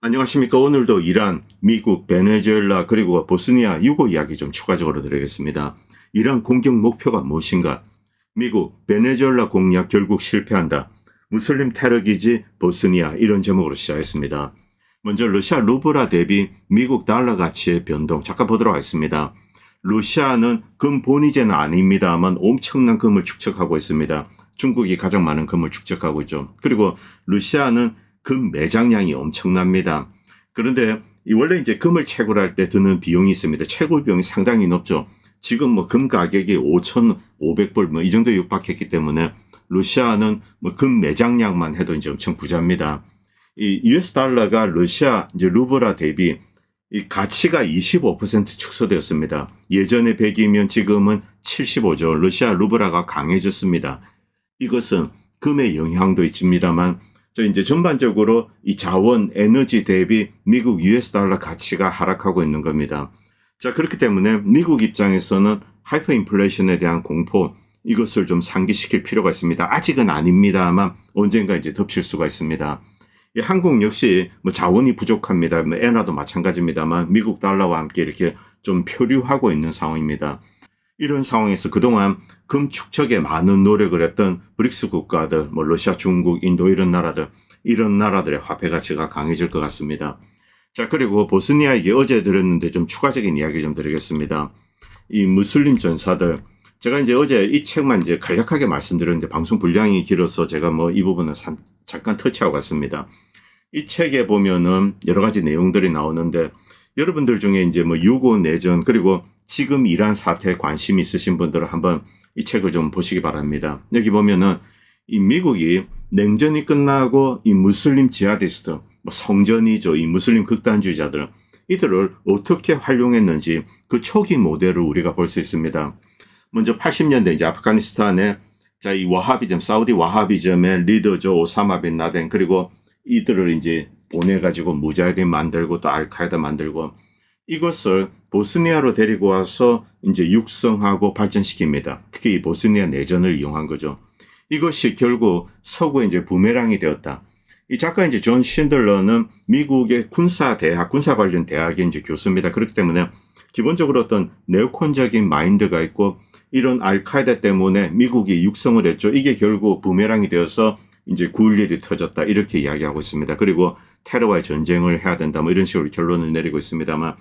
안녕하십니까. 오늘도 이란, 미국, 베네수엘라 그리고 보스니아 유고 이야기 좀 추가적으로 드리겠습니다. 이란 공격 목표가 무엇인가? 미국, 베네수엘라 공략 결국 실패한다. 무슬림 테러 기지 보스니아 이런 제목으로 시작했습니다. 먼저 러시아 루블화 대비 미국 달러 가치의 변동 잠깐 보도록 하겠습니다. 러시아는 금 본위제는 아닙니다만 엄청난 금을 축적하고 있습니다. 중국이 가장 많은 금을 축적하고 있죠. 그리고 러시아는 금 매장량이 엄청납니다. 그런데 원래 이제 금을 채굴할 때 드는 비용이 있습니다. 채굴 비용이 상당히 높죠. 지금 뭐 금 가격이 5,500불 뭐 이 정도에 육박했기 때문에 러시아는 뭐 금 매장량만 해도 이제 엄청 부자입니다. 이 US 달러가 러시아 이제 루블화 대비 이 가치가 25% 축소되었습니다. 예전에 100이면 지금은 75죠. 러시아 루블화가 강해졌습니다. 이것은 금의 영향도 있습니다만 이제 전반적으로 이 자원, 에너지 대비 미국 US 달러 가치가 하락하고 있는 겁니다. 자, 그렇기 때문에 미국 입장에서는 하이퍼 인플레이션에 대한 공포, 이것을 좀 상기시킬 필요가 있습니다. 아직은 아닙니다만 언젠가 이제 덮칠 수가 있습니다. 이 한국 역시 뭐 자원이 부족합니다. 뭐 엔화도 마찬가지입니다만 미국 달러와 함께 이렇게 좀 표류하고 있는 상황입니다. 이런 상황에서 그동안 금 축적에 많은 노력을 했던 브릭스 국가들, 뭐 러시아, 중국, 인도 이런 나라들의 화폐 가치가 강해질 것 같습니다. 자, 그리고 보스니아에게 어제 드렸는데 좀 추가적인 이야기 좀 드리겠습니다. 이 무슬림 전사들, 제가 이제 어제 이 책만 이제 간략하게 말씀드렸는데 방송 분량이 길어서 제가 뭐 이 부분은 잠깐 터치하고 갔습니다. 이 책에 보면은 여러 가지 내용들이 나오는데 여러분들 중에 이제 뭐 유고 내전 그리고 지금 이란 사태에 관심 있으신 분들은 한번 이 책을 좀 보시기 바랍니다. 여기 보면은 이 미국이 냉전이 끝나고 이 무슬림 지하디스트, 뭐 성전이죠. 이 무슬림 극단주의자들, 이들을 어떻게 활용했는지 그 초기 모델을 우리가 볼 수 있습니다. 먼저 80년대 이제 아프가니스탄에 자, 이 와하비즘, 사우디 와하비즘의 리더죠. 오사마 빈 라덴, 그리고 이들을 이제 보내가지고 무자히딘 만들고 또 알카에다 만들고 이것을 보스니아로 데리고 와서 이제 육성하고 발전시킵니다. 특히 이 보스니아 내전을 이용한 거죠. 이것이 결국 서구에 이제 부메랑이 되었다. 이 작가 이제 존 신들러는 미국의 군사 관련 대학의 이제 교수입니다. 그렇기 때문에 기본적으로 어떤 네오콘적인 마인드가 있고 이런 알카에다 때문에 미국이 육성을 했죠. 이게 결국 부메랑이 되어서 이제 9.11이 터졌다. 이렇게 이야기하고 있습니다. 그리고 테러와의 전쟁을 해야 된다. 뭐 이런 식으로 결론을 내리고 있습니다만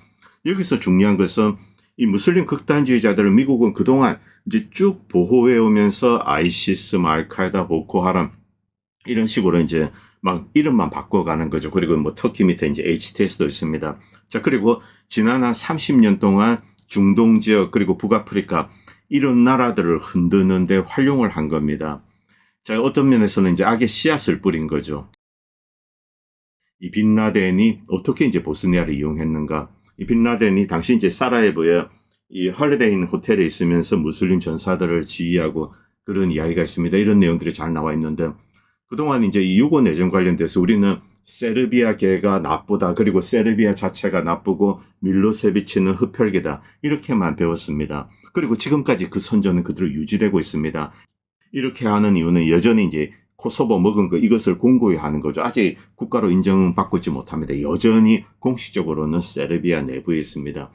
여기서 중요한 것은 이 무슬림 극단주의자들을 미국은 그동안 이제 쭉 보호해 오면서 아이시스, 알카에다, 보코하람 이런 식으로 이제 막 이름만 바꿔가는 거죠. 그리고 뭐 터키 밑에 이제 HTS도 있습니다. 자, 그리고 지난 한 30년 동안 중동 지역 그리고 북아프리카 이런 나라들을 흔드는데 활용을 한 겁니다. 자, 어떤 면에서는 이제 악의 씨앗을 뿌린 거죠. 이 빈라덴이 어떻게 이제 보스니아를 이용했는가? 이 빈라덴이 당시 이제 사라예보에 이 헐리데이 인 호텔에 있으면서 무슬림 전사들을 지휘하고 그런 이야기가 있습니다. 이런 내용들이 잘 나와 있는데 그동안 이제 이 유고 내전 관련돼서 우리는 세르비아계가 나쁘다. 그리고 세르비아 자체가 나쁘고 밀로세비치는 흡혈계다. 이렇게만 배웠습니다. 그리고 지금까지 그 선전은 그대로 유지되고 있습니다. 이렇게 하는 이유는 여전히 이제 코소보 먹은 거 이것을 공고히 하는 거죠. 아직 국가로 인정받고 있지 못합니다. 여전히 공식적으로는 세르비아 내부에 있습니다.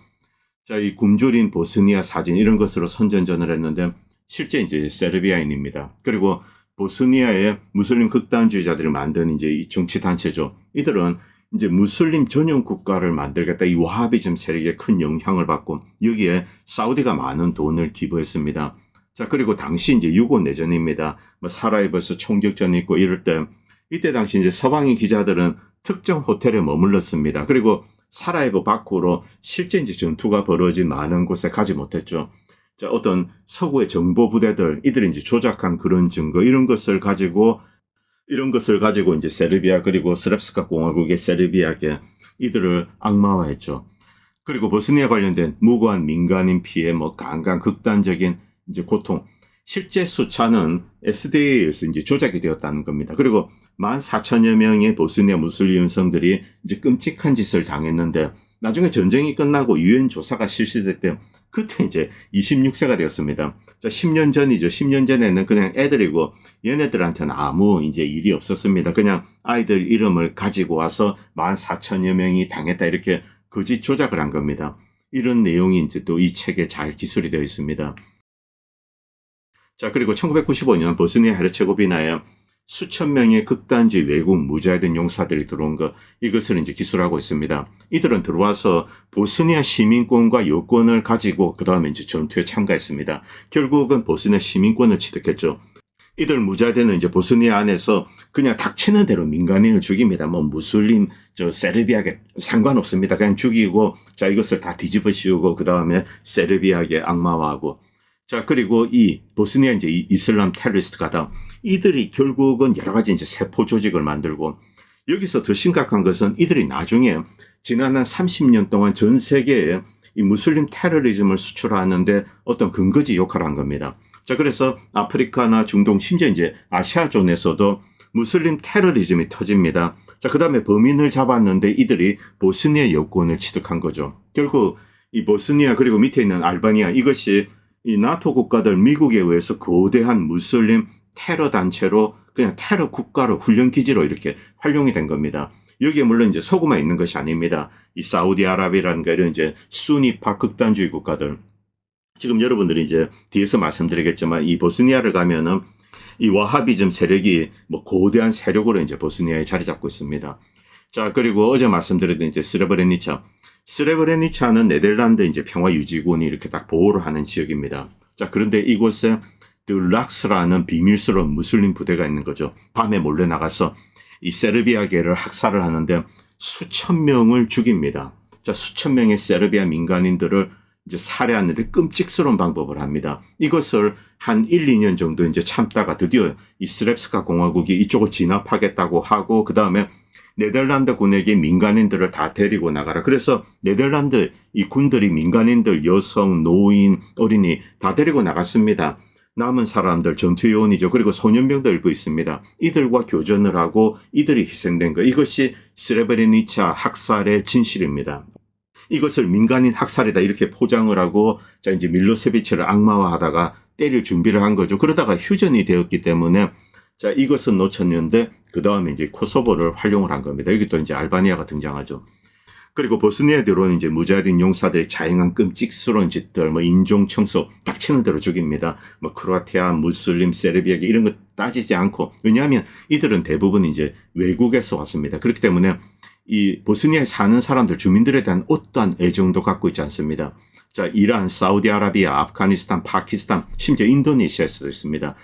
자, 이 굶주린 보스니아 사진 이런 것으로 선전전을 했는데 실제 이제 세르비아인입니다. 그리고 보스니아의 무슬림 극단주의자들이 만든 이제 이 정치 단체죠. 이들은 이제 무슬림 전용 국가를 만들겠다. 이 와하비즘 세력에 큰 영향을 받고 여기에 사우디가 많은 돈을 기부했습니다. 자, 그리고 당시 이제 유고 내전입니다. 뭐 사라예보에서 총격전이 있고 이럴 때 이때 당시 이제 서방인 기자들은 특정 호텔에 머물렀습니다. 그리고 사라예보 밖으로 실제 이제 전투가 벌어진 많은 곳에 가지 못했죠. 자, 어떤 서구의 정보 부대들 이들이 이제 조작한 그런 증거 이런 것을 가지고 이제 세르비아 그리고 스랍스카 공화국의 세르비아계 이들을 악마화했죠. 그리고 보스니아 관련된 무고한 민간인 피해 뭐 강간 극단적인 이제 고통 실제 숫자는 SDA에서 이제 조작이 되었다는 겁니다. 그리고 14,000여 명의 보스니아 무슬림 여성들이 이제 끔찍한 짓을 당했는데 나중에 전쟁이 끝나고 유엔 조사가 실시될 때 그때 이제 26세가 되었습니다. 자, 10년 전이죠. 10년 전에는 그냥 애들이고 얘네들한테는 아무 이제 일이 없었습니다. 그냥 아이들 이름을 가지고 와서 14,000여 명이 당했다 이렇게 거짓 조작을 한 겁니다. 이런 내용이 이제 또 이 책에 잘 기술이 되어 있습니다. 자, 그리고 1995년 보스니아 헤르체고비나에 수천 명의 극단주의 외국 무자해된 용사들이 들어온 것, 이것을 이제 기술하고 있습니다. 이들은 들어와서 보스니아 시민권과 여권을 가지고 그 다음에 이제 전투에 참가했습니다. 결국은 보스니아 시민권을 취득했죠. 이들 무자해대는 이제 보스니아 안에서 그냥 닥치는 대로 민간인을 죽입니다. 뭐 무슬림, 세르비아게 상관없습니다. 그냥 죽이고, 자, 이것을 다 뒤집어 씌우고 그 다음에 세르비아게 악마화하고. 자, 그리고 이 보스니아 이제 이슬람 테러리스트 가담, 이들이 결국은 여러 가지 이제 세포 조직을 만들고, 여기서 더 심각한 것은 이들이 나중에 지난 한 30년 동안 전 세계에 이 무슬림 테러리즘을 수출하는데 어떤 근거지 역할을 한 겁니다. 자, 그래서 아프리카나 중동, 심지어 이제 아시아존에서도 무슬림 테러리즘이 터집니다. 자, 그 다음에 범인을 잡았는데 이들이 보스니아 여권을 취득한 거죠. 결국 이 보스니아 그리고 밑에 있는 알바니아, 이것이 이 나토 국가들 미국에 의해서 거대한 무슬림 테러 단체로 그냥 테러 국가로 훈련 기지로 이렇게 활용이 된 겁니다. 여기에 물론 이제 서구만 있는 것이 아닙니다. 이 사우디아라비아라든가 이런 이제 수니파 극단주의 국가들. 지금 여러분들이 이제 뒤에서 말씀드리겠지만 이 보스니아를 가면은 이 와하비즘 세력이 뭐 거대한 세력으로 이제 보스니아에 자리 잡고 있습니다. 자, 그리고 어제 말씀드렸던 이제 스레브레니차. 스레브레니차는 네덜란드 이제 평화유지군이 이렇게 딱 보호를 하는 지역입니다. 자, 그런데 이곳에 락스라는 비밀스러운 무슬림 부대가 있는 거죠. 밤에 몰래 나가서 이 세르비아계를 학살을 하는데 수천 명을 죽입니다. 자, 수천 명의 세르비아 민간인들을 이제 살해하는데 끔찍스러운 방법을 합니다. 이것을 한 1, 2년 정도 이제 참다가 드디어 이 스랩스카 공화국이 이쪽을 진압하겠다고 하고 그 다음에 네덜란드 군에게 민간인들을 다 데리고 나가라. 그래서 네덜란드 이 군들이 민간인들, 여성, 노인, 어린이 다 데리고 나갔습니다. 남은 사람들 전투요원이죠. 그리고 소년병도 일부 있습니다. 이들과 교전을 하고 이들이 희생된 것. 이것이 스레브레니차 학살의 진실입니다. 이것을 민간인 학살이다 이렇게 포장을 하고 자 이제 밀로세비치를 악마화하다가 때릴 준비를 한 거죠. 그러다가 휴전이 되었기 때문에 자 이것은 놓쳤는데 그 다음에 이제 코소보를 활용을 한 겁니다. 여기 또 이제 알바니아가 등장하죠. 그리고 보스니아에 들어오는 이제 무자헤딘 용사들이 자행한 끔찍스러운 짓들, 뭐 인종 청소, 닥치는 대로 죽입니다. 뭐 크로아티아, 무슬림, 세르비아 이런 거 따지지 않고 왜냐하면 이들은 대부분 이제 외국에서 왔습니다. 그렇기 때문에 이 보스니아에 사는 사람들, 주민들에 대한 어떠한 애정도 갖고 있지 않습니다. 자, 이란, 사우디아라비아, 아프가니스탄, 파키스탄, 심지어 인도네시아에서도 있습니다.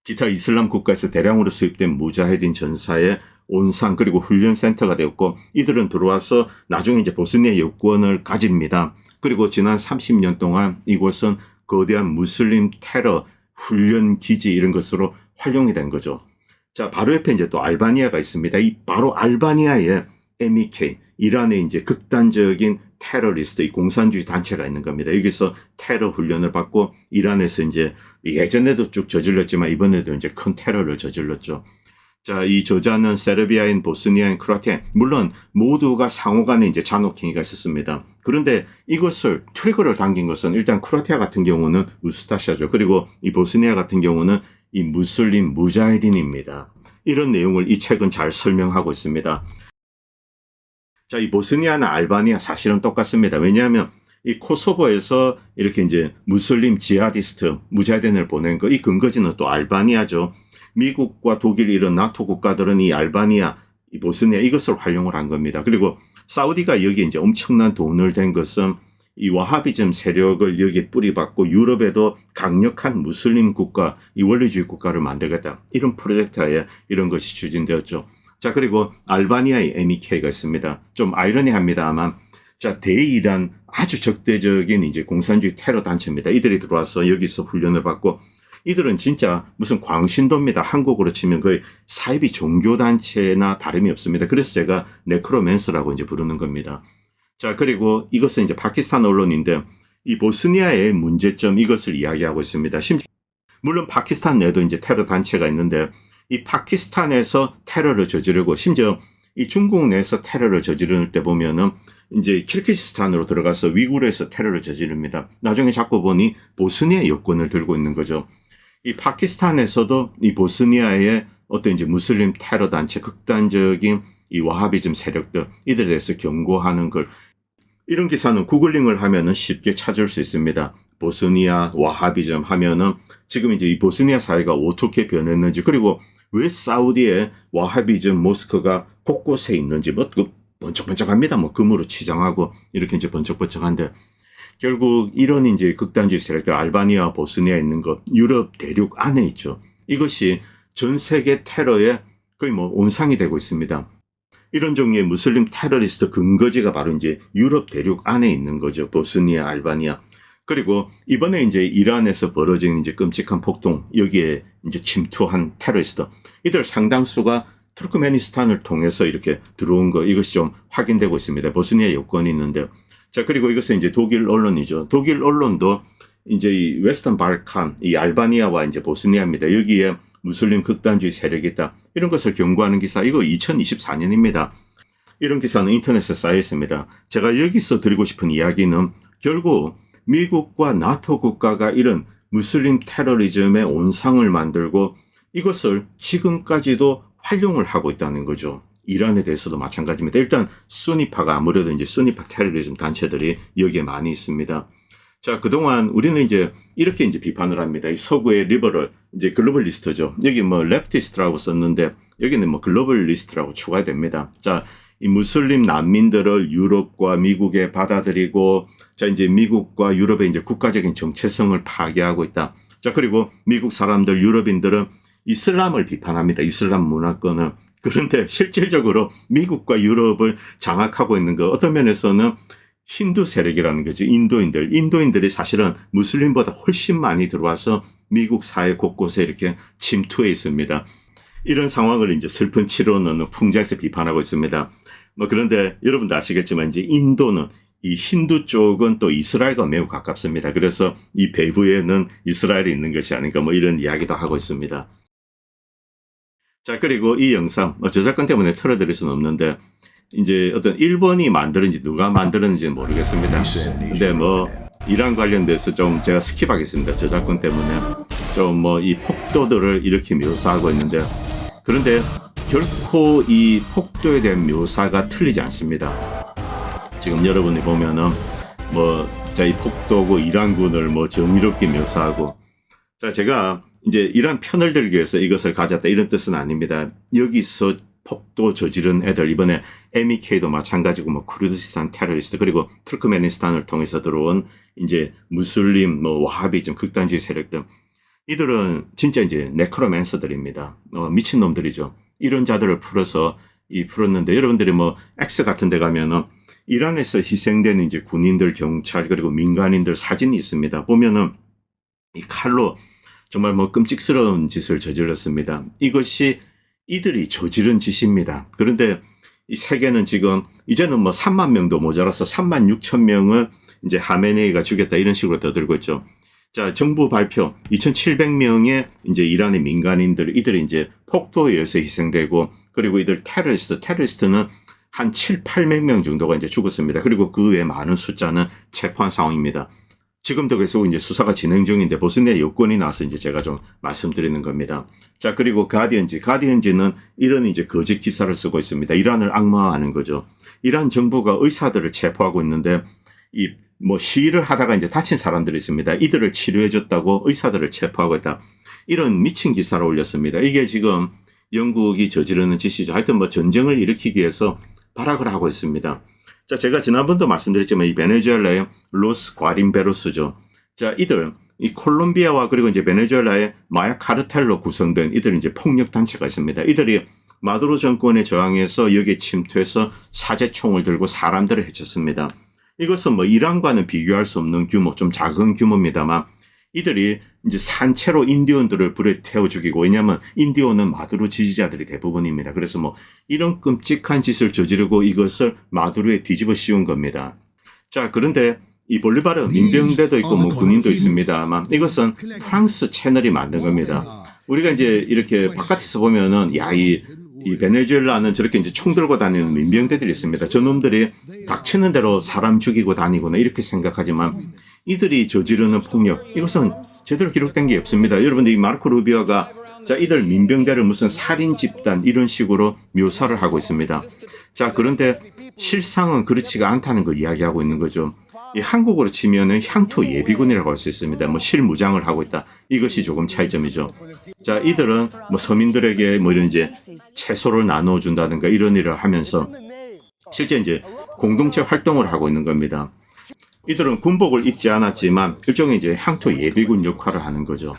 기타 이슬람 국가에서 대량으로 수입된 무자헤딘 전사의 온상 그리고 훈련센터가 되었고 이들은 들어와서 나중에 이제 보스니아 여권을 가집니다. 그리고 지난 30년 동안 이곳은 거대한 무슬림 테러 훈련 기지 이런 것으로 활용이 된 거죠. 자, 바로 옆에 이제 또 알바니아가 있습니다. 이 바로 알바니아에 MEK, 이란의 이제 극단적인 테러리스트, 이 공산주의 단체가 있는 겁니다. 여기서 테러 훈련을 받고 이란에서 이제 예전에도 쭉 저질렀지만 이번에도 이제 큰 테러를 저질렀죠. 자, 이 저자는 세르비아인, 보스니아인, 크로아티아, 물론 모두가 상호간에 이제 잔혹행위가 있었습니다. 그런데 이것을 트리거를 당긴 것은 일단 크로아티아 같은 경우는 우스타샤죠. 그리고 이 보스니아 같은 경우는 이 무슬림 무자헤딘입니다. 이런 내용을 이 책은 잘 설명하고 있습니다. 자, 이 보스니아나 알바니아 사실은 똑같습니다. 왜냐하면 이 코소보에서 이렇게 이제 무슬림 지하디스트, 무자헤딘을 보낸 거, 이 근거지는 또 알바니아죠. 미국과 독일 이런 나토 국가들은 이 알바니아, 이 보스니아 이것을 활용을 한 겁니다. 그리고 사우디가 여기에 이제 엄청난 돈을 댄 것은 이 와하비즘 세력을 여기에 뿌리박고 유럽에도 강력한 무슬림 국가, 이 원리주의 국가를 만들겠다. 이런 프로젝트에 이런 것이 추진되었죠. 자, 그리고 알바니아의 MEK가 있습니다. 좀 아이러니합니다만, 자, 대이란 아주 적대적인 이제 공산주의 테러 단체입니다. 이들이 들어와서 여기서 훈련을 받고, 이들은 진짜 무슨 광신도입니다. 한국으로 치면 거의 사이비 종교단체나 다름이 없습니다. 그래서 제가 네크로맨스라고 이제 부르는 겁니다. 자, 그리고 이것은 이제 파키스탄 언론인데, 이 보스니아의 문제점 이것을 이야기하고 있습니다. 물론 파키스탄 내도 이제 테러 단체가 있는데, 이 파키스탄에서 테러를 저지르고 심지어 이 중국 내에서 테러를 저지를 때 보면은 이제 키르기스탄으로 들어가서 위구르에서 테러를 저지릅니다. 나중에 자꾸 보니 보스니아 여권을 들고 있는 거죠. 이 파키스탄에서도 이 보스니아의 어떤 이제 무슬림 테러 단체, 극단적인 이 와하비즘 세력들, 이들에 대해서 경고하는 걸, 이런 기사는 구글링을 하면은 쉽게 찾을 수 있습니다. 보스니아 와하비즘 하면은 지금 이제 이 보스니아 사회가 어떻게 변했는지, 그리고 왜 사우디에 와하비즘 모스크가 곳곳에 있는지, 뭐 번쩍번쩍합니다. 뭐 금으로 치장하고 이렇게 이제 번쩍번쩍한데, 결국 이런 이제 극단주의 세력들, 알바니아, 보스니아에 있는 것, 유럽 대륙 안에 있죠. 이것이 전 세계 테러의 거의 뭐 온상이 되고 있습니다. 이런 종류의 무슬림 테러리스트 근거지가 바로 이제 유럽 대륙 안에 있는 거죠. 보스니아, 알바니아. 그리고 이번에 이제 이란에서 벌어진 이제 끔찍한 폭동, 여기에 이제 침투한 테러리스트, 이들 상당수가 투르크메니스탄을 통해서 이렇게 들어온 거, 이것이 좀 확인되고 있습니다. 보스니아 여권이 있는데. 자, 그리고 이것은 이제 독일 언론이죠. 독일 언론도 이제 이 웨스턴 발칸, 이 알바니아와 이제 보스니아입니다. 여기에 무슬림 극단주의 세력이 있다, 이런 것을 경고하는 기사, 이거 2024년입니다. 이런 기사는 인터넷에 쌓여 있습니다. 제가 여기서 드리고 싶은 이야기는 결국 미국과 나토 국가가 이런 무슬림 테러리즘의 온상을 만들고 이것을 지금까지도 활용을 하고 있다는 거죠. 이란에 대해서도 마찬가지입니다. 일단 수니파가, 아무래도 이제 수니파 테러리즘 단체들이 여기에 많이 있습니다. 자, 그동안 우리는 이제 이렇게 이제 비판을 합니다. 이 서구의 리버럴, 이제 글로벌리스트죠. 여기 뭐 레프티스트라고 썼는데 여기는 뭐 글로벌리스트라고 추가됩니다. 자, 이 무슬림 난민들을 유럽과 미국에 받아들이고, 자, 이제 미국과 유럽의 이제 국가적인 정체성을 파괴하고 있다. 자, 그리고 미국 사람들, 유럽인들은 이슬람을 비판합니다. 이슬람 문화권을. 그런데 실질적으로 미국과 유럽을 장악하고 있는 거, 어떤 면에서는 힌두 세력이라는 거죠. 인도인들이 사실은 무슬림보다 훨씬 많이 들어와서 미국 사회 곳곳에 이렇게 침투해 있습니다. 이런 상황을 이제 슬픈 치로는 풍자에서 비판하고 있습니다. 뭐 그런데 여러분도 아시겠지만 이제 인도는, 이 힌두 쪽은 또 이스라엘과 매우 가깝습니다. 그래서 이 배후에는 이스라엘이 있는 것이 아닌가, 뭐 이런 이야기도 하고 있습니다. 자, 그리고 이 영상 저작권 때문에 틀어드릴 수는 없는데, 이제 어떤 일본이 만들었는지 누가 만들었는지는 모르겠습니다. 근데 뭐 이란 관련돼서 좀 제가 스킵하겠습니다. 저작권 때문에. 좀 뭐 이 폭도들을 이렇게 묘사하고 있는데, 그런데 결코 이 폭도에 대한 묘사가 틀리지 않습니다. 지금 여러분이 보면은 뭐 자, 이 폭도고 이란군을 뭐 정의롭게 묘사하고, 자, 제가 이제 이란 편을 들기 위해서 이것을 가졌다, 이런 뜻은 아닙니다. 여기서 폭도 저지른 애들, 이번에 MEK도 마찬가지고, 뭐 쿠르디스탄 테러리스트, 그리고 투르크메니스탄을 통해서 들어온 이제 무슬림, 뭐 와하비즘 극단주의 세력들, 이들은 진짜 이제 네크로맨서들입니다. 미친놈들이죠. 이런 자들을 풀었는데, 여러분들이 뭐 X 같은 데 가면은 이란에서 희생된 이제 군인들, 경찰, 그리고 민간인들 사진이 있습니다. 보면은 이 칼로 정말 뭐 끔찍스러운 짓을 저질렀습니다. 이것이 이들이 저지른 짓입니다. 그런데 이 세계는 지금 이제는 뭐 3만 명도 모자라서 3만 6천 명을 이제 하메네이가 죽였다, 이런 식으로 떠들고 있죠. 자, 정부 발표 2,700명의 이제 이란의 민간인들, 이들이 이제 폭도에 의해서 희생되고, 그리고 이들 테러리스트는 한 700~800명 정도가 이제 죽었습니다. 그리고 그 외에 많은 숫자는 체포한 상황입니다. 지금도 계속 이제 수사가 진행 중인데 보스니아 여권이 나와서 이제 제가 좀 말씀드리는 겁니다. 자, 그리고 가디언지는 이런 이제 거짓 기사를 쓰고 있습니다. 이란을 악마화하는 거죠. 이란 정부가 의사들을 체포하고 있는데, 이 뭐 시위를 하다가 이제 다친 사람들이 있습니다. 이들을 치료해줬다고 의사들을 체포하고 있다, 이런 미친 기사를 올렸습니다. 이게 지금 영국이 저지르는 짓이죠. 하여튼 뭐 전쟁을 일으키기 위해서 발악을 하고 있습니다. 자, 제가 지난번도 말씀드렸지만 이 베네수엘라의 로스 과림베로스죠. 자, 이 콜롬비아와 그리고 이제 베네수엘라의 마약 카르텔로 구성된 이들 이제 폭력 단체가 있습니다. 이들이 마두로 정권에 저항해서 여기에 침투해서 사제총을 들고 사람들을 해쳤습니다. 이것은 뭐 이란과는 비교할 수 없는 규모, 좀 작은 규모입니다만, 이들이 이제 산채로 인디언들을 불에 태워 죽이고, 왜냐하면 인디언은 마두로 지지자들이 대부분입니다. 그래서 뭐 이런 끔찍한 짓을 저지르고 이것을 마두로에 뒤집어 씌운 겁니다. 자, 그런데 이 볼리바르 민병대도 있고 뭐 군인도 있습니다만, 이것은 프랑스 채널이 만든 겁니다. 우리가 이제 이렇게 바깥에서 보면은 야, 이 이 베네수엘라는 저렇게 이제 총 들고 다니는 민병대들이 있습니다. 저놈들이 닥치는 대로 사람 죽이고 다니거나 이렇게 생각하지만 이들이 저지르는 폭력, 이것은 제대로 기록된 게 없습니다. 여러분들 이 마르코 루비오가 자, 이들 민병대를 무슨 살인 집단 이런 식으로 묘사를 하고 있습니다. 자, 그런데 실상은 그렇지가 않다는 걸 이야기하고 있는 거죠. 이 한국으로 치면은 향토 예비군이라고 할 수 있습니다. 뭐 실무장을 하고 있다. 이것이 조금 차이점이죠. 자, 이들은 뭐 서민들에게 뭐 이런 이제 채소를 나눠준다든가 이런 일을 하면서 실제 이제 공동체 활동을 하고 있는 겁니다. 이들은 군복을 입지 않았지만 일종의 이제 향토 예비군 역할을 하는 거죠.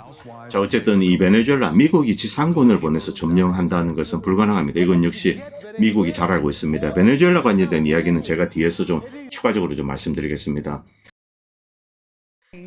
자, 어쨌든 이 베네수엘라 미국이 지상군을 보내서 점령한다는 것은 불가능합니다. 이건 역시 미국이 잘 알고 있습니다. 베네수엘라 관련된 이야기는 제가 뒤에서 좀 추가적으로 좀 말씀드리겠습니다.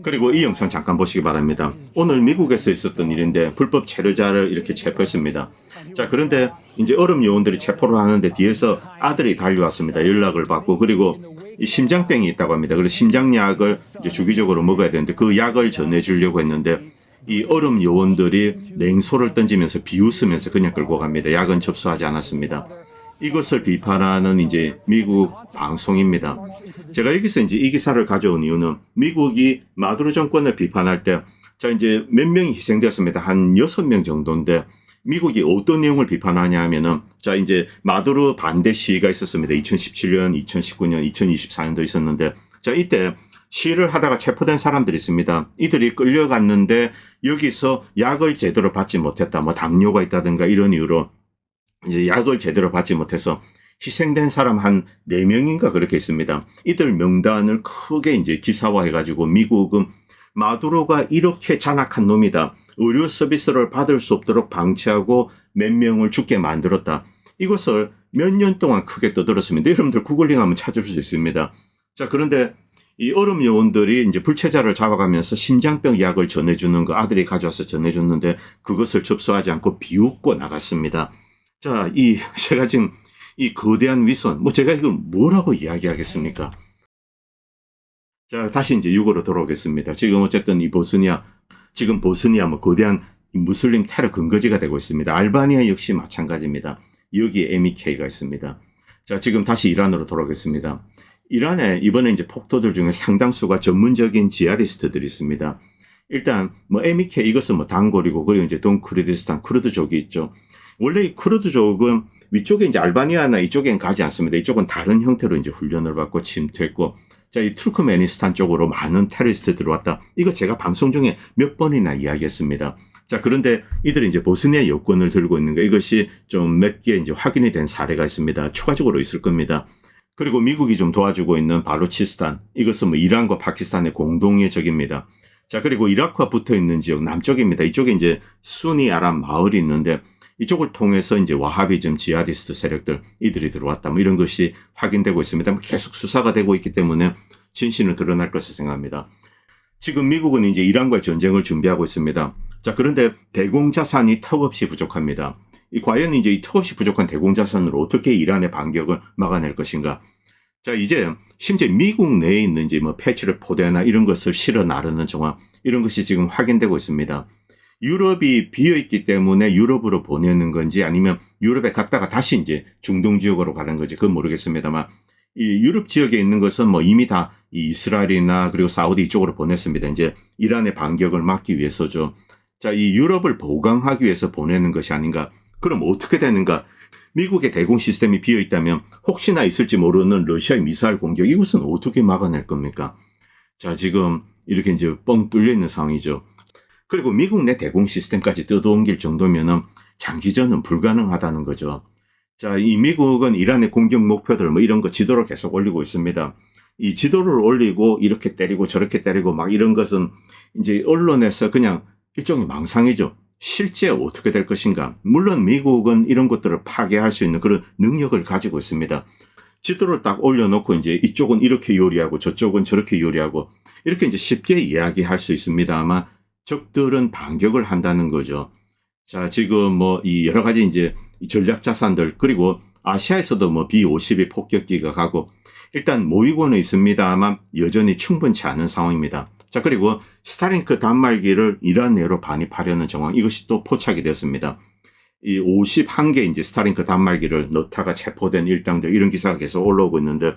그리고 이 영상 잠깐 보시기 바랍니다. 오늘 미국에서 있었던 일인데 불법 체류자를 이렇게 체포했습니다. 자, 그런데 이제 얼음 요원들이 체포를 하는데 뒤에서 아들이 달려왔습니다. 연락을 받고, 그리고 이 심장병이 있다고 합니다. 그래서 심장약을 이제 주기적으로 먹어야 되는데 그 약을 전해주려고 했는데 이 얼음 요원들이 냉소를 던지면서 비웃으면서 그냥 끌고 갑니다. 약은 접수하지 않았습니다. 이것을 비판하는 이제 미국 방송입니다. 제가 여기서 이제 이 기사를 가져온 이유는 미국이 마두로 정권을 비판할 때, 자, 이제 몇 명이 희생되었습니다. 한 6명 정도인데, 미국이 어떤 내용을 비판하냐 하면은, 자, 이제 마두로 반대 시위가 있었습니다. 2017년, 2019년, 2024년도 있었는데, 자, 이때 시위를 하다가 체포된 사람들이 있습니다. 이들이 끌려갔는데, 여기서 약을 제대로 받지 못했다. 뭐 당뇨가 있다든가 이런 이유로 이제 약을 제대로 받지 못해서 희생된 사람 한 4명인가 그렇게 있습니다. 이들 명단을 크게 이제 기사화해가지고 미국은 마두로가 이렇게 잔악한 놈이다. 의료 서비스를 받을 수 없도록 방치하고 몇 명을 죽게 만들었다. 이것을 몇 년 동안 크게 떠들었습니다. 여러분들 구글링하면 찾을 수 있습니다. 자, 그런데 이 얼음 요원들이 이제 불체자를 잡아가면서 심장병 약을 전해주는 거 아들이 가져와서 전해줬는데 그것을 접수하지 않고 비웃고 나갔습니다. 자, 제가 지금 이 거대한 위선, 뭐 제가 이걸 뭐라고 이야기하겠습니까? 자, 다시 이제 유고로 돌아오겠습니다. 지금 어쨌든 이 지금 보스니아 뭐 거대한 무슬림 테러 근거지가 되고 있습니다. 알바니아 역시 마찬가지입니다. 여기에 MEK가 있습니다. 자, 지금 다시 이란으로 돌아오겠습니다. 이란에 이번에 이제 폭도들 중에 상당수가 전문적인 지하디스트들이 있습니다. 일단 뭐 MEK 이것은 뭐 단골이고, 그리고 이제 동크르디스탄 쿠르드족이 있죠. 원래 이 쿠르드족은 위쪽에 이제 알바니아나 이쪽엔 가지 않습니다. 이쪽은 다른 형태로 이제 훈련을 받고 침투했고, 자, 이 투르크메니스탄 쪽으로 많은 테러리스트 들어왔다. 이거 제가 방송 중에 몇 번이나 이야기했습니다. 자, 그런데 이들이 이제 보스니아 여권을 들고 있는 거, 이것이 좀 몇 개 이제 확인이 된 사례가 있습니다. 추가적으로 있을 겁니다. 그리고 미국이 좀 도와주고 있는 발루치스탄, 이것은 뭐 이란과 파키스탄의 공동의 적입니다. 자, 그리고 이라크와 붙어 있는 지역 남쪽입니다. 이쪽에 이제 수니 아랍 마을이 있는데 이쪽을 통해서 이제 와하비즘 지하디스트 세력들 이들이 들어왔다. 뭐 이런 것이 확인되고 있습니다. 계속 수사가 되고 있기 때문에 진실은 드러날 것을 생각합니다. 지금 미국은 이제 이란과의 전쟁을 준비하고 있습니다. 자, 그런데 대공자산이 턱없이 부족합니다. 과연 이제 이 턱없이 부족한 대공자산으로 어떻게 이란의 반격을 막아낼 것인가? 자, 이제 심지어 미국 내에 있는 이제 뭐 패트리엇 포대나 이런 것을 실어 나르는 정황, 이런 것이 지금 확인되고 있습니다. 유럽이 비어있기 때문에 유럽으로 보내는 건지 아니면 유럽에 갔다가 다시 이제 중동 지역으로 가는 건지 그건 모르겠습니다만, 이 유럽 지역에 있는 것은 뭐 이미 다 이스라엘이나 그리고 사우디 이쪽으로 보냈습니다. 이제 이란의 반격을 막기 위해서죠. 자, 이 유럽을 보강하기 위해서 보내는 것이 아닌가. 그럼 어떻게 되는가? 미국의 대공 시스템이 비어있다면 혹시나 있을지 모르는 러시아의 미사일 공격, 이것은 어떻게 막아낼 겁니까? 자, 지금 이렇게 이제 뻥 뚫려 있는 상황이죠. 그리고 미국 내 대공 시스템까지 뜯어옮길 정도면은 장기전은 불가능하다는 거죠. 자, 이 미국은 이란의 공격 목표들 뭐 이런 거 지도를 계속 올리고 있습니다. 이 지도를 올리고 이렇게 때리고 저렇게 때리고 막 이런 것은 이제 언론에서 그냥 일종의 망상이죠. 실제 어떻게 될 것인가. 물론 미국은 이런 것들을 파괴할 수 있는 그런 능력을 가지고 있습니다. 지도를 딱 올려놓고 이제 이쪽은 이렇게 요리하고 저쪽은 저렇게 요리하고 이렇게 이제 쉽게 이야기할 수 있습니다만 적들은 반격을 한다는 거죠. 자, 지금 뭐 이 여러 가지 이제 전략 자산들, 그리고 아시아에서도 뭐 B-52 폭격기가 가고 일단 모이고는 있습니다만 여전히 충분치 않은 상황입니다. 자, 그리고 스타링크 단말기를 이란 내로 반입하려는 정황, 이것이 또 포착이 됐습니다. 이 51개 이제 스타링크 단말기를 넣다가 체포된 일당들 이런 기사가 계속 올라오고 있는데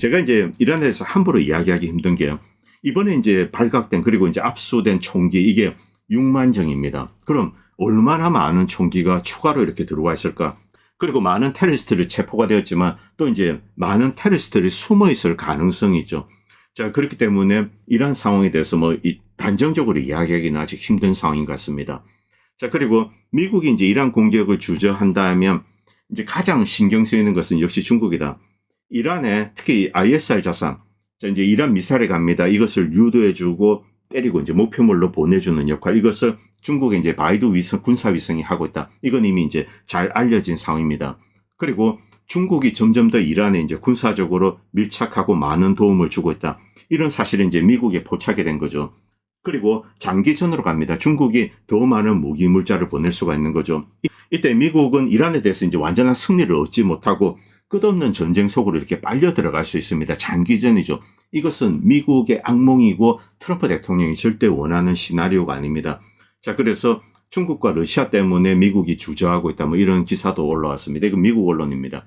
제가 이제 이란에서 함부로 이야기하기 힘든 게 이번에 이제 발각된 그리고 이제 압수된 총기 이게 6만 정입니다. 그럼 얼마나 많은 총기가 추가로 이렇게 들어와 있을까? 그리고 많은 테러리스트를 체포가 되었지만 또 이제 많은 테러리스트들이 숨어 있을 가능성이 있죠. 자, 그렇기 때문에 이러한 상황에 대해서 단정적으로 이야기하기는 아직 힘든 상황인 것 같습니다. 자, 그리고 미국이 이제 이란 공격을 주저한다면 이제 가장 신경 쓰이는 것은 역시 중국이다. 이란에 특히 ISR 자산, 자, 이제 이란 미사일에 갑니다. 이것을 유도해주고 때리고 이제 목표물로 보내주는 역할, 이것을 중국의 이제 바이두 위성, 군사위성이 하고 있다. 이건 이미 이제 잘 알려진 상황입니다. 그리고 중국이 점점 더 이란에 이제 군사적으로 밀착하고 많은 도움을 주고 있다. 이런 사실은 이제 미국에 포착이 된 거죠. 그리고 장기전으로 갑니다. 중국이 더 많은 무기 물자를 보낼 수가 있는 거죠. 이때 미국은 이란에 대해서 이제 완전한 승리를 얻지 못하고 끝없는 전쟁 속으로 이렇게 빨려 들어갈 수 있습니다. 장기전이죠. 이것은 미국의 악몽이고 트럼프 대통령이 절대 원하는 시나리오가 아닙니다. 자, 그래서 중국과 러시아 때문에 미국이 주저하고 있다. 이런 기사도 올라왔습니다. 이건 미국 언론입니다.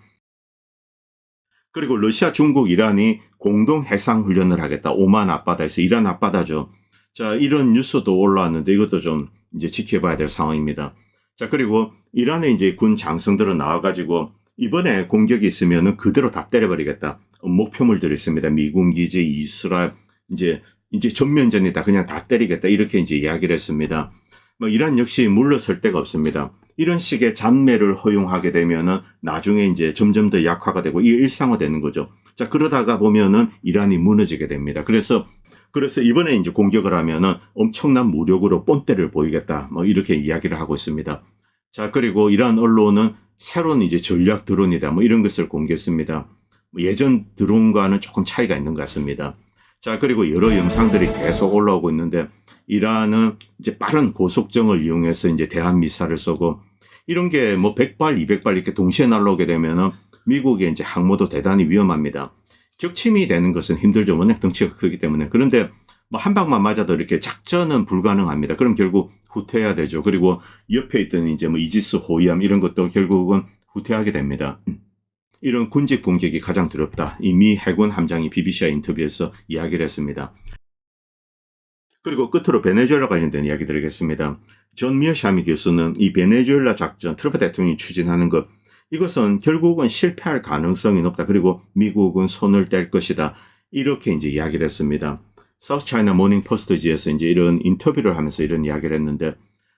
그리고 러시아, 중국, 이란이 공동 해상 훈련을 하겠다. 오만 앞바다에서 이란 앞바다죠. 자, 이런 뉴스도 올라왔는데 이것도 좀 이제 지켜봐야 될 상황입니다. 자, 그리고 이란의 이제 군 장성들은 나와가지고 이번에 공격이 있으면은 그대로 다 때려버리겠다. 목표물들이 있습니다. 미군 기지, 이스라엘, 이제 전면전이다. 그냥 다 때리겠다. 이렇게 이제 이야기를 했습니다. 이란 역시 물러설 데가 없습니다. 이런 식의 잔매를 허용하게 되면은 나중에 이제 점점 더 약화가 되고 이게 일상화되는 거죠. 자, 그러다가 보면은 이란이 무너지게 됩니다. 그래서 이번에 이제 공격을 하면은 엄청난 무력으로 본때를 보이겠다. 이렇게 이야기를 하고 있습니다. 자, 그리고 이란 언론은 새로운 이제 전략 드론이다. 이런 것을 공개했습니다. 예전 드론과는 조금 차이가 있는 것 같습니다. 자, 그리고 여러 영상들이 계속 올라오고 있는데 이란은 이제 빠른 고속정을 이용해서 이제 대한 미사를 쏘고 이런 게 100발, 200발 이렇게 동시에 날라오게 되면은 미국의 이제 항모도 대단히 위험합니다. 격침이 되는 것은 힘들죠. 워낙 덩치가 크기 때문에. 그런데 한 방만 맞아도 이렇게 작전은 불가능합니다. 그럼 결국 후퇴해야 되죠. 그리고 옆에 있던 이제 이지스 호위함 이런 것도 결국은 후퇴하게 됩니다. 이런 군직 공격이 가장 두렵다. 이 미 해군 함장이 BBC와 인터뷰에서 이야기를 했습니다. 그리고 끝으로 베네수엘라 관련된 이야기 드리겠습니다. 존 미어샤미 교수는 이 베네수엘라 작전, 트럼프 대통령이 추진하는 것, 이것은 결국은 실패할 가능성이 높다. 그리고 미국은 손을 뗄 것이다. 이렇게 이제 이야기를 했습니다. 사우스 차이나 모닝 포스트지에서 이제 이런 인터뷰를 하면서 이런 이야기를 했는데,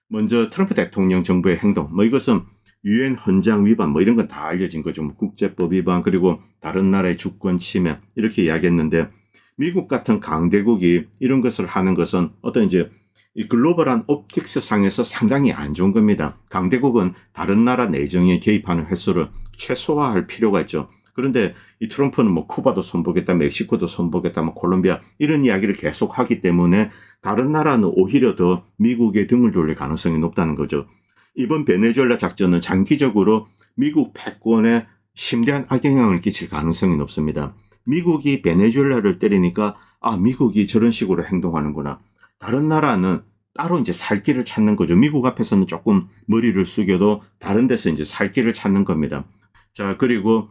먼저 트럼프 대통령 정부의 행동, 이것은 유엔 헌장 위반, 이런 건 다 알려진 거죠. 국제법 위반, 그리고 다른 나라의 주권 침해, 이렇게 이야기했는데, 미국 같은 강대국이 이런 것을 하는 것은 어떤 이제 이 글로벌한 옵틱스 상에서 상당히 안 좋은 겁니다. 강대국은 다른 나라 내정에 개입하는 횟수를 최소화할 필요가 있죠. 그런데 이 트럼프는 쿠바도 손보겠다, 멕시코도 손보겠다, 콜롬비아 이런 이야기를 계속 하기 때문에 다른 나라는 오히려 더 미국의 등을 돌릴 가능성이 높다는 거죠. 이번 베네수엘라 작전은 장기적으로 미국 패권에 심대한 악영향을 끼칠 가능성이 높습니다. 미국이 베네수엘라를 때리니까 미국이 저런 식으로 행동하는구나. 다른 나라는 따로 이제 살 길을 찾는 거죠. 미국 앞에서는 조금 머리를 숙여도 다른 데서 이제 살 길을 찾는 겁니다. 자, 그리고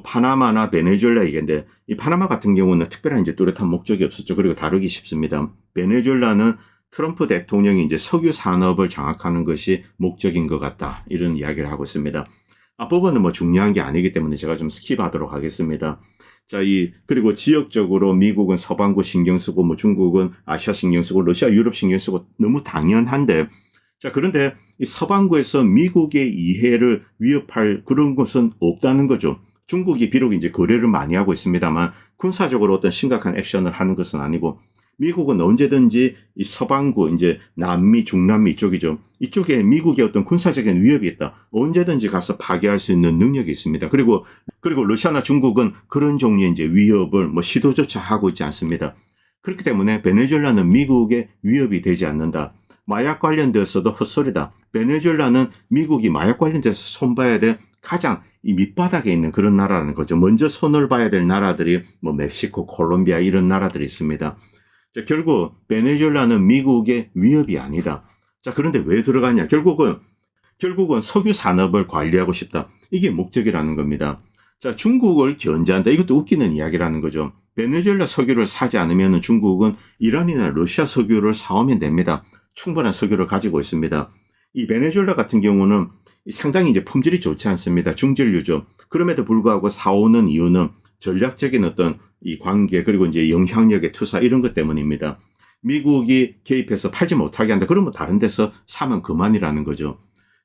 파나마나 베네수엘라 얘기인데 이 파나마 같은 경우는 특별한 이제 뚜렷한 목적이 없었죠. 그리고 다루기 쉽습니다. 베네수엘라는 트럼프 대통령이 이제 석유 산업을 장악하는 것이 목적인 것 같다. 이런 이야기를 하고 있습니다. 앞부분은 중요한 게 아니기 때문에 제가 좀 스킵하도록 하겠습니다. 자, 그리고 지역적으로 미국은 서방구 신경 쓰고 중국은 아시아 신경 쓰고 러시아, 유럽 신경 쓰고 너무 당연한데, 자, 그런데 이 서방구에서 미국의 이해를 위협할 그런 것은 없다는 거죠. 중국이 비록 이제 거래를 많이 하고 있습니다만 군사적으로 어떤 심각한 액션을 하는 것은 아니고 미국은 언제든지 이 서방구, 이제 남미, 중남미 이쪽이죠. 이쪽에 미국의 어떤 군사적인 위협이 있다. 언제든지 가서 파괴할 수 있는 능력이 있습니다. 그리고 러시아나 중국은 그런 종류의 이제 위협을 시도조차 하고 있지 않습니다. 그렇기 때문에 베네수엘라는 미국의 위협이 되지 않는다. 마약 관련되어서도 헛소리다. 베네수엘라는 미국이 마약 관련돼서 손봐야 될 가장 이 밑바닥에 있는 그런 나라라는 거죠. 먼저 손을 봐야 될 나라들이 멕시코, 콜롬비아 이런 나라들이 있습니다. 자, 결국 베네수엘라는 미국의 위협이 아니다. 자, 그런데 왜 들어가냐? 결국은 결국은 석유 산업을 관리하고 싶다. 이게 목적이라는 겁니다. 자, 중국을 견제한다. 이것도 웃기는 이야기라는 거죠. 베네수엘라 석유를 사지 않으면 중국은 이란이나 러시아 석유를 사오면 됩니다. 충분한 석유를 가지고 있습니다. 이 베네수엘라 같은 경우는 상당히 이제 품질이 좋지 않습니다. 중진류죠. 그럼에도 불구하고 사오는 이유는 전략적인 어떤 이 관계 그리고 이제 영향력의 투사 이런 것 때문입니다. 미국이 개입해서 팔지 못하게 한다. 그러면 다른 데서 사면 그만이라는 거죠.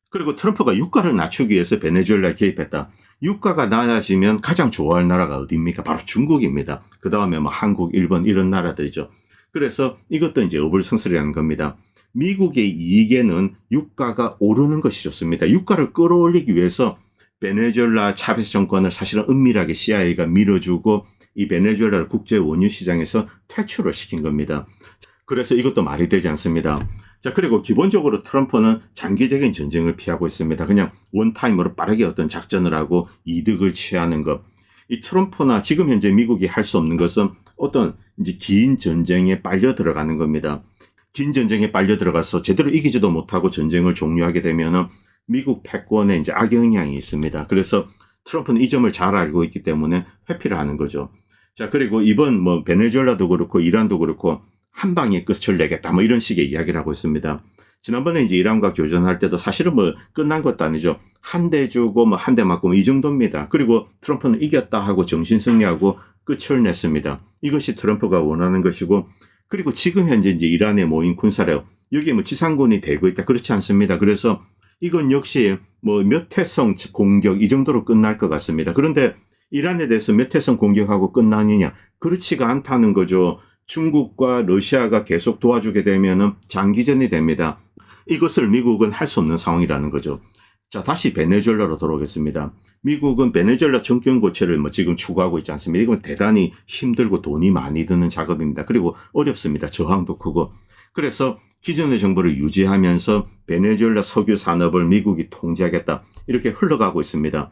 그리고 트럼프가 유가를 낮추기 위해서 베네수엘라에 개입했다. 유가가 낮아지면 가장 좋아할 나라가 어디입니까? 바로 중국입니다. 그 다음에 뭐 한국, 일본 이런 나라들이죠. 그래서 이것도 이제 어불성설이라는 겁니다. 미국의 이익에는 유가가 오르는 것이 좋습니다. 유가를 끌어올리기 위해서 베네수엘라 차베스 정권을 사실은 은밀하게 CIA가 밀어주고 이 베네수엘라를 국제 원유 시장에서 퇴출을 시킨 겁니다. 그래서 이것도 말이 되지 않습니다. 자, 그리고 기본적으로 트럼프는 장기적인 전쟁을 피하고 있습니다. 그냥 원타임으로 빠르게 어떤 작전을 하고 이득을 취하는 것. 이 트럼프나 지금 현재 미국이 할 수 없는 것은 어떤 이제 긴 전쟁에 빨려 들어가는 겁니다. 긴 전쟁에 빨려 들어가서 제대로 이기지도 못하고 전쟁을 종료하게 되면은 미국 패권에 이제 악영향이 있습니다. 그래서 트럼프는 이 점을 잘 알고 있기 때문에 회피를 하는 거죠. 자, 그리고 이번 뭐 베네수엘라도 그렇고 이란도 그렇고 한 방에 끝을 내겠다 뭐 이런 식의 이야기를 하고 있습니다. 지난번에 이제 이란과 교전할 때도 사실은 뭐 끝난 것도 아니죠. 한 대 주고 뭐 한 대 맞고 뭐 이 정도입니다. 그리고 트럼프는 이겼다 하고 정신 승리하고 끝을 냈습니다. 이것이 트럼프가 원하는 것이고, 그리고 지금 현재 이제 이란에 모인 군사력 여기에 뭐 지상군이 되고 있다 그렇지 않습니다. 그래서 이건 역시 뭐 몇 회성 공격 이 정도로 끝날 것 같습니다. 그런데 이란에 대해서 몇 회성 공격하고 끝나느냐? 그렇지가 않다는 거죠. 중국과 러시아가 계속 도와주게 되면은 장기전이 됩니다. 이것을 미국은 할 수 없는 상황이라는 거죠. 자, 다시 베네수엘라로 돌아오겠습니다. 미국은 베네수엘라 정권 교체를 뭐 지금 추구하고 있지 않습니까? 이건 대단히 힘들고 돈이 많이 드는 작업입니다. 그리고 어렵습니다. 저항도 크고. 그래서 기존의 정부를 유지하면서 베네수엘라 석유 산업을 미국이 통제하겠다. 이렇게 흘러가고 있습니다.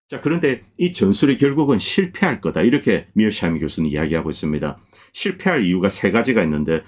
자, 그런데 이 전술이 결국은 실패할 거다. 이렇게 미어샤미 교수는 이야기하고 있습니다. 실패할 이유가 세 가지가 있는데,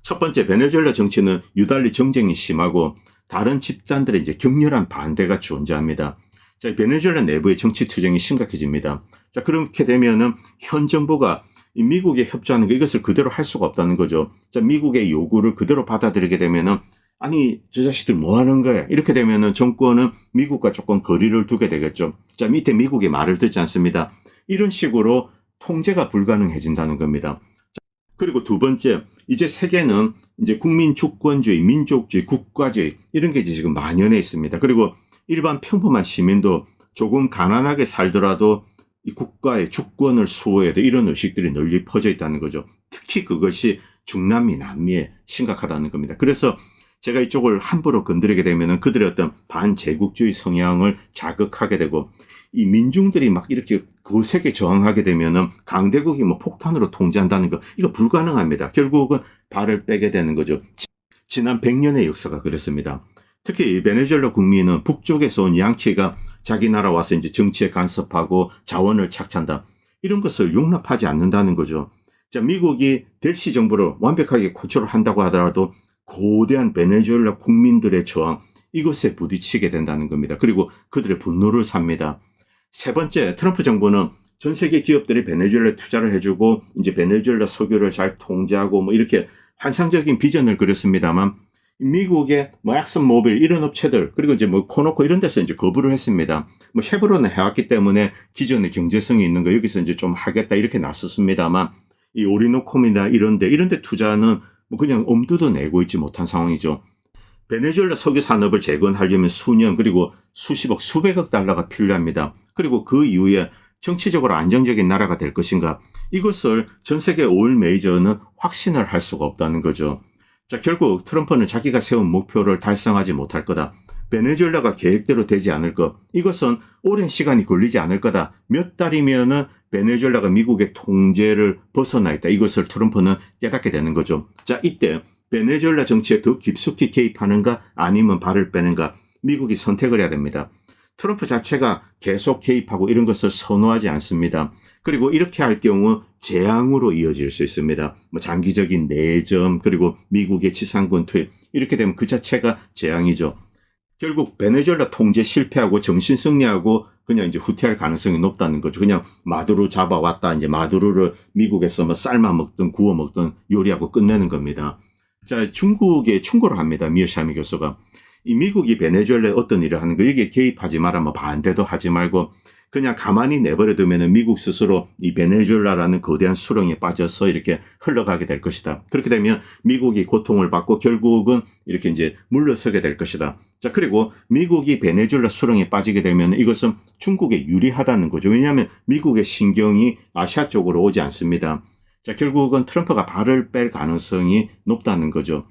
첫 번째, 베네수엘라 정치는 유달리 정쟁이 심하고 다른 집단들의 이제 격렬한 반대가 존재합니다. 자, 베네수엘라 내부의 정치 투쟁이 심각해집니다. 자, 그렇게 되면은 현 정부가 미국에 협조하는 거 이것을 그대로 할 수가 없다는 거죠. 자, 미국의 요구를 그대로 받아들이게 되면은 아니, 저 자식들 뭐 하는 거야? 이렇게 되면은 정권은 미국과 조금 거리를 두게 되겠죠. 자, 밑에 미국의 말을 듣지 않습니다. 이런 식으로 통제가 불가능해진다는 겁니다. 자, 그리고 두 번째, 이제 세계는 이제 국민 주권주의, 민족주의, 국가주의 이런 게 지금 만연해 있습니다. 그리고 일반 평범한 시민도 조금 가난하게 살더라도 이 국가의 주권을 수호해야 돼. 이런 의식들이 널리 퍼져 있다는 거죠. 특히 그것이 중남미, 남미에 심각하다는 겁니다. 그래서 제가 이쪽을 함부로 건드리게 되면 그들의 어떤 반제국주의 성향을 자극하게 되고, 이 민중들이 막 이렇게 거세게 저항하게 되면은 강대국이 뭐 폭탄으로 통제한다는 거, 이거 불가능합니다. 결국은 발을 빼게 되는 거죠. 지난 100년의 역사가 그랬습니다. 특히 이 베네수엘라 국민은 북쪽에서 온 양키가 자기 나라 와서 이제 정치에 간섭하고 자원을 착취한다. 이런 것을 용납하지 않는다는 거죠. 자, 미국이 델시 정부를 완벽하게 구출을 한다고 하더라도 거대한 베네수엘라 국민들의 저항, 이것에 부딪히게 된다는 겁니다. 그리고 그들의 분노를 삽니다. 세 번째, 트럼프 정부는 전 세계 기업들이 베네수엘라에 투자를 해주고 이제 베네수엘라 석유를 잘 통제하고 뭐 이렇게 환상적인 비전을 그렸습니다만, 미국의 뭐 엑슨모빌 이런 업체들, 그리고 이제 뭐 코노코 이런 데서 이제 거부를 했습니다. 뭐 쉐브론은 해왔기 때문에 기존의 경제성이 있는 거 여기서 이제 좀 하겠다 이렇게 나섰습니다만, 이 오리노콤이나 이런데 투자는 뭐 그냥 엄두도 내고 있지 못한 상황이죠. 베네수엘라 석유 산업을 재건하려면 수년 그리고 수십억, 수백억 달러가 필요합니다. 그리고 그 이후에 정치적으로 안정적인 나라가 될 것인가, 이것을 전 세계 오일 메이저는 확신을 할 수가 없다는 거죠. 자, 결국 트럼프는 자기가 세운 목표를 달성하지 못할 거다. 베네수엘라가 계획대로 되지 않을 것, 이것은 오랜 시간이 걸리지 않을 거다. 몇 달이면은 베네수엘라가 미국의 통제를 벗어나 있다. 이것을 트럼프는 깨닫게 되는 거죠. 자, 이때 베네수엘라 정치에 더 깊숙이 개입하는가 아니면 발을 빼는가, 미국이 선택을 해야 됩니다. 트럼프 자체가 계속 개입하고 이런 것을 선호하지 않습니다. 그리고 이렇게 할 경우 재앙으로 이어질 수 있습니다. 뭐 장기적인 내전, 그리고 미국의 지상군 투입, 이렇게 되면 그 자체가 재앙이죠. 결국 베네수엘라 통제 실패하고 정신 승리하고 그냥 이제 후퇴할 가능성이 높다는 거죠. 그냥 마두로 잡아왔다. 이제 마두로를 미국에서 뭐 삶아 먹든 구워 먹든 요리하고 끝내는 겁니다. 자, 중국에 충고를 합니다. 미어샤미 교수가. 이 미국이 베네수엘라에 어떤 일을 하는 거, 여기에 개입하지 마라, 뭐 반대도 하지 말고 그냥 가만히 내버려 두면은 미국 스스로 이 베네수엘라라는 거대한 수렁에 빠져서 이렇게 흘러가게 될 것이다. 그렇게 되면 미국이 고통을 받고 결국은 이렇게 이제 물러서게 될 것이다. 자, 그리고 미국이 베네수엘라 수렁에 빠지게 되면 이것은 중국에 유리하다는 거죠. 왜냐하면 미국의 신경이 아시아 쪽으로 오지 않습니다. 자, 결국은 트럼프가 발을 뺄 가능성이 높다는 거죠.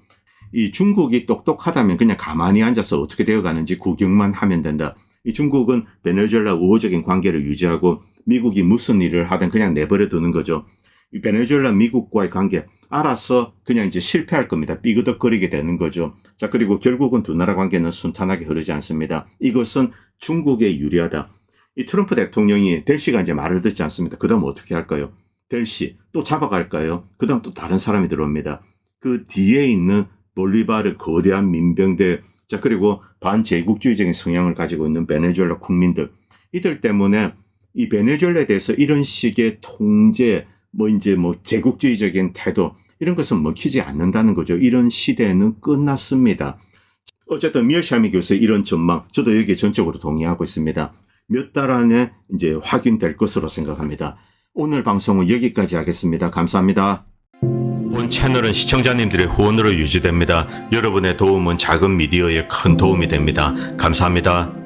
이 중국이 똑똑하다면 그냥 가만히 앉아서 어떻게 되어가는지 구경만 하면 된다. 이 중국은 베네수엘라 우호적인 관계를 유지하고 미국이 무슨 일을 하든 그냥 내버려 두는 거죠. 이 베네수엘라 미국과의 관계 알아서 그냥 이제 실패할 겁니다. 삐그덕거리게 되는 거죠. 자, 그리고 결국은 두 나라 관계는 순탄하게 흐르지 않습니다. 이것은 중국에 유리하다. 이 트럼프 대통령이 델시가 이제 말을 듣지 않습니다. 그 다음 어떻게 할까요? 델시 또 잡아갈까요? 그 다음 또 다른 사람이 들어옵니다. 그 뒤에 있는 볼리바르 거대한 민병대, 자, 그리고 반제국주의적인 성향을 가지고 있는 베네수엘라 국민들, 이들 때문에 이 베네수엘라에 대해서 이런 식의 통제, 제국주의적인 태도, 이런 것은 먹히지 않는다는 거죠. 이런 시대는 끝났습니다. 어쨌든 미어샤미 교수의 이런 전망, 저도 여기에 전적으로 동의하고 있습니다. 몇 달 안에 이제 확인될 것으로 생각합니다. 오늘 방송은 여기까지 하겠습니다. 감사합니다. 본 채널은 시청자님들의 후원으로 유지됩니다. 여러분의 도움은 작은 미디어에 큰 도움이 됩니다. 감사합니다.